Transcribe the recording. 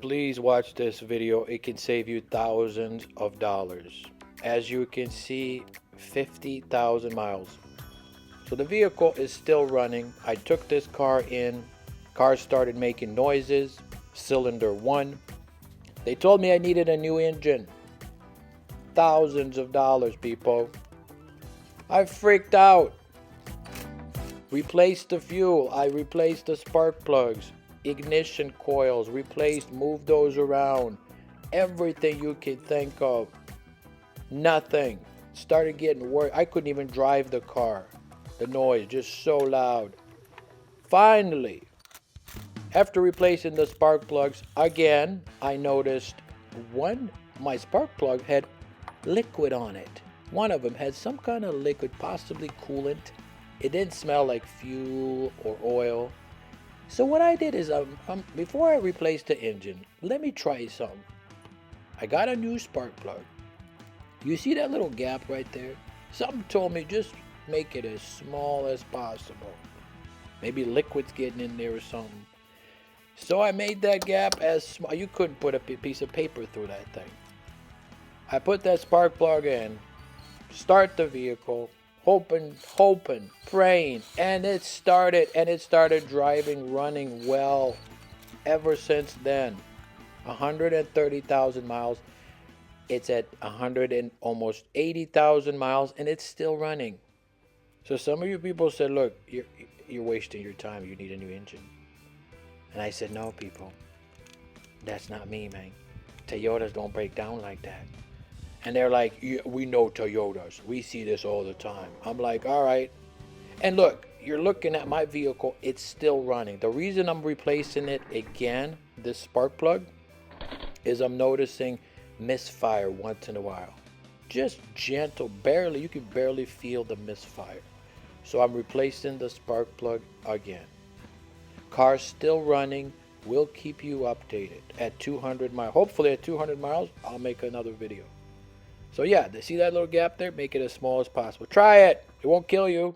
Please watch this video. It can save you thousands of dollars. As you can see, 50,000 miles. So the vehicle is still running. I took this car in. Car started making noises. Cylinder 1. They told me I needed a new engine. Thousands of dollars, people. I freaked out. Replaced the fuel. I replaced the spark plugs, ignition coils, moved those around. Everything you can think of. Nothing. Started getting worse. I couldn't even drive the car. The noise just so loud. Finally, after replacing the spark plugs again, I noticed my spark plug had liquid on it. One of them had some kind of liquid, possibly coolant. It didn't smell like fuel or oil. So what I did is, before I replaced the engine, let me try something. I got a new spark plug. You see that little gap right there? Something told me just make it as small as possible. Maybe liquid's getting in there or something. So I made that gap as small. You couldn't put a piece of paper through that thing. I put that spark plug in, start the vehicle, hoping, praying, and it started driving, running well ever since then. 130,000 miles. It's at 100 and almost 80,000 miles, and it's still running. So some of you people said, look, you're wasting your time. You need a new engine. And I said, no, people. That's not me, man. Toyotas don't break down like that. And they're like, yeah, we know Toyotas. We see this all the time. I'm like, all right. And look, you're looking at my vehicle. It's still running. The reason I'm replacing it again, this spark plug, is I'm noticing misfire once in a while. Just gentle, barely. You can barely feel the misfire. So I'm replacing the spark plug again. Car's still running. We'll keep you updated at 200 miles. Hopefully at 200 miles, I'll make another video. So yeah, see that little gap there? Make it as small as possible. Try it. It won't kill you.